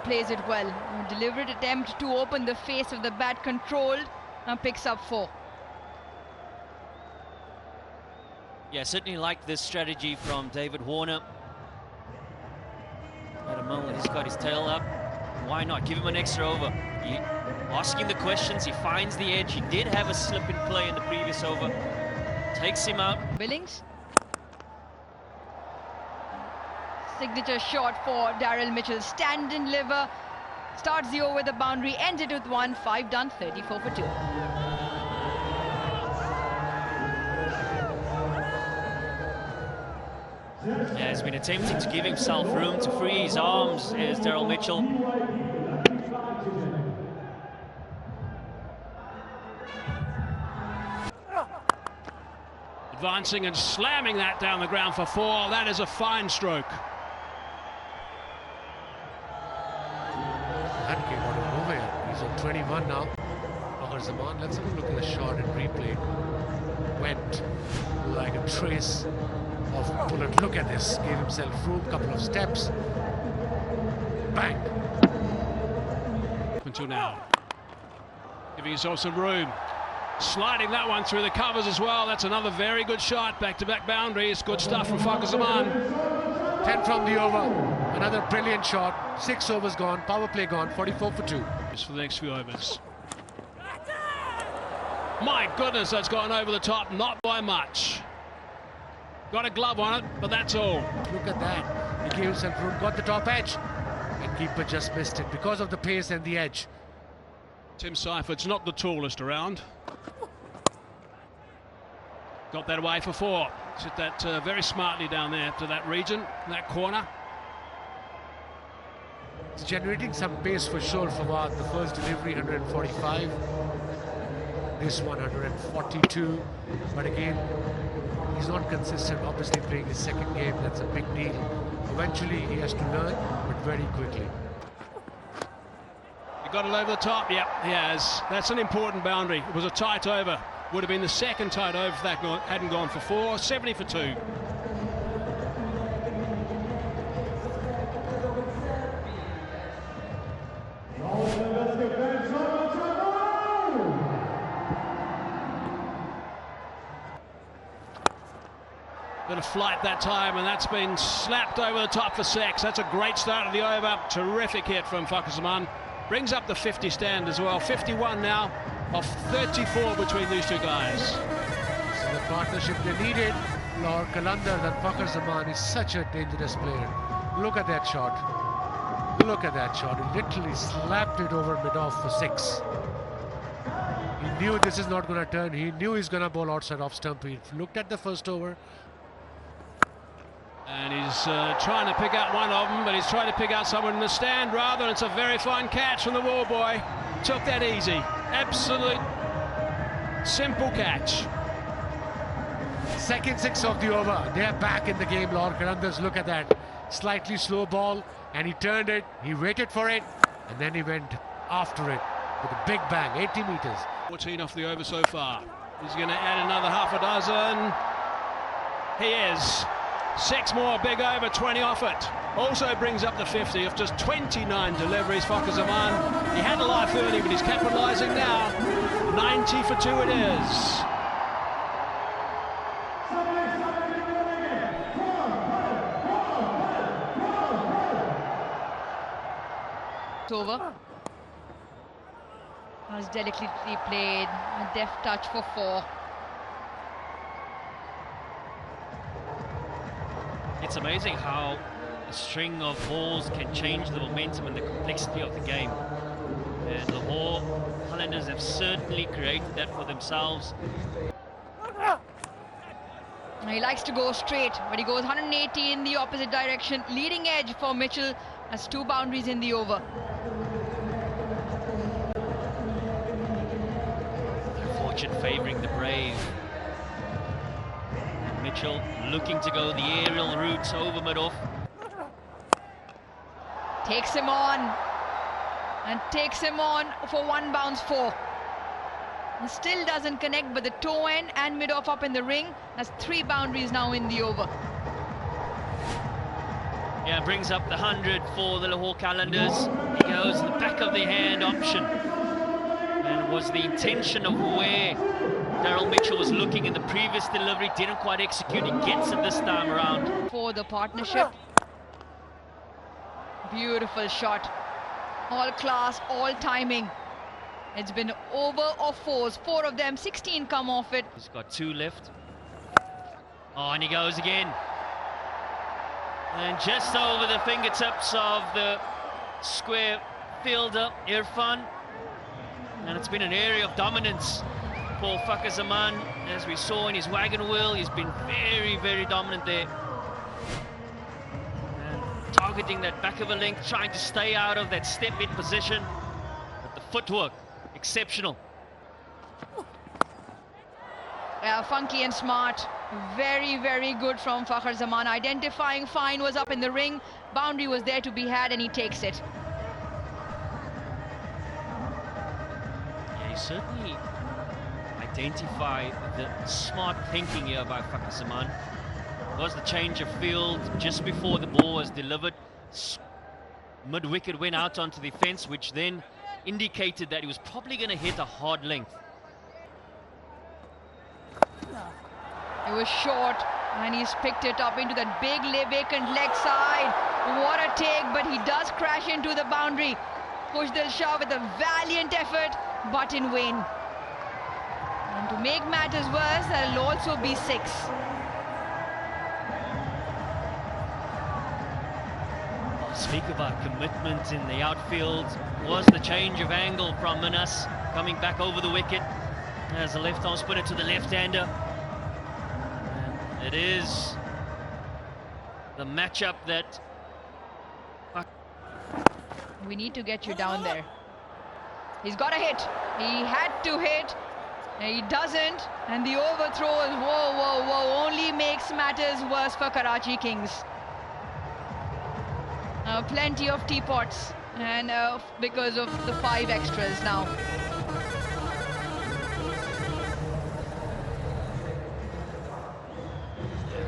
plays it well. A deliberate attempt to open the face of the bat, controlled, and picks up 4. Yeah, certainly like this strategy from David Warner. At a moment, he's got his tail up. Why not? Give him an extra over. Asking the questions, he finds the edge. He did have a slip in play in the previous over. Takes him out. Billings. Signature shot for Daryl Mitchell. Stand and deliver. Starts the over with a boundary, ends it with 1. 5 done, 34 for 2. Yeah, he's been attempting to give himself room to free his arms, is Daryl Mitchell. Advancing and slamming that down the ground for 4. That is a fine stroke. That came out of nowhere. He's on 21 now. Fakhar, let's have a look at the shot and replay. Went like a trace of bullet. Look at this. Gave himself room, couple of steps. Bang. Until now. Giving himself some room. Sliding that one through the covers as well. That's another very good shot. Back-to-back boundaries. Good stuff from Fakhar. 10 from the over. Another brilliant shot. 6 overs gone. Power play gone. 44 for 2. Just for the next few overs. My goodness, that's gone over the top. Not by much. Got a glove on it, but that's all. Look at that. He gave himself room. Got the top edge. And keeper just missed it because of the pace and the edge. Tim Seiferd's not the tallest around. Got that away for 4. Hit that very smartly down there to that region, that corner. It's generating some pace for sure, Fawad. The first delivery, 145. This 142. But again, he's not consistent. Obviously playing his second game, that's a big deal. Eventually he has to learn, but very quickly. Got it over the top. Yep, he has. That's an important boundary. It was a tight over. Would have been the second tight over if that hadn't gone for 4. 70 for 2. Bit of flight that time, and that's been slapped over the top for 6. That's a great start of the over. Terrific hit from Fakhar. Brings up the 50 stand as well. 51 now of 34 between these two guys. So the partnership they needed. Lahore Qalandars and Fakhar is such a dangerous player. Look at that shot. Look at that shot. He literally slapped it over mid-off for 6. He knew this is not going to turn. He knew he's going to bowl outside off stump. He looked at the first over. And he's trying to pick out one of them, but he's trying to pick out someone in the stand rather. And it's a very fine catch from the wall boy. Took that easy. Absolute simple catch. Second 6 of the over. They're back in the game, Lahore Qalandars. Look at that. Slightly slow ball, and he turned it. He waited for it, and then he went after it with a big bang, 80 meters. 14 off the over so far. He's going to add another half a dozen. He is. 6 more, big over, 20 off it. Also brings up the 50 of just 29 deliveries. Fakhar. He had a life early, but he's capitalising now. 90 for 2 it is. It's over. That was delicately played. A deft touch for 4. It's amazing how a string of balls can change the momentum and the complexity of the game. And Lahore Qalandars have certainly created that for themselves. He likes to go straight, but he goes 180 in the opposite direction. Leading edge for Mitchell. Has 2 boundaries in the over. Fortune favouring the brave. Mitchell looking to go the aerial route over mid-off. Takes him on. And takes him on for 1 bounce 4. And still doesn't connect, but the toe end and mid-off up in the ring. That's 3 boundaries now in the over. Yeah, brings up the 100 for the Lahore Qalandars. He goes the back of the hand option. And it was the intention of where Daryl Mitchell was looking in the previous delivery. Didn't quite execute. He gets it this time around. For the partnership. Beautiful shot. All class, all timing. It's been over of fours. 4 of them, 16 come off it. He's got 2 left. Oh, and he goes again. And just over the fingertips of the square fielder, Irfan. And it's been an area of dominance for Fakhar Zaman. As we saw in his wagon wheel, he's been very, very dominant there. And targeting that back of a length, trying to stay out of that step-in position. But the footwork, exceptional. Yeah, funky and smart. Very, very good from Fakhar Zaman. Identifying fine was up in the ring. Boundary was there to be had and he takes it. Yeah, he certainly identified the smart thinking here by Fakhar Zaman. Was the change of field just before the ball was delivered. Mid-wicket went out onto the fence, which then indicated that he was probably going to hit a hard length. It was short and he's picked it up into that big vacant leg side. What a take, but he does crash into the boundary. Khushdil Shah with a valiant effort, but in vain. And to make matters worse, there'll also be 6. Speak about commitment in the outfield. Was the change of angle from Minas coming back over the wicket as the left arm spinner to the left-hander. It is the matchup that... We need to get you down there. He's got a hit. He had to hit. He doesn't. And the overthrow is whoa, whoa, whoa. Only makes matters worse for Karachi Kings. Plenty of teapots. And because of the 5 extras now.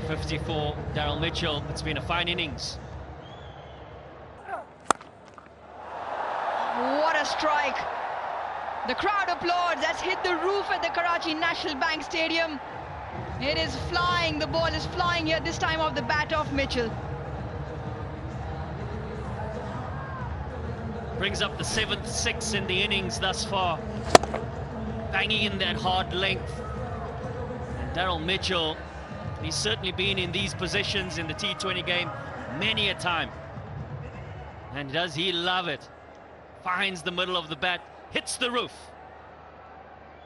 54, Daryl Mitchell. It's been a fine innings. What a strike. The crowd applauds. That's hit the roof at the Karachi National Bank Stadium. It is flying. The ball is flying here, this time off the bat of Mitchell. Brings up the 7th 6 in the innings thus far. Banging in that hard length. And Daryl Mitchell, he's certainly been in these positions in the T20 game many a time. And does he love it? Finds the middle of the bat, hits the roof.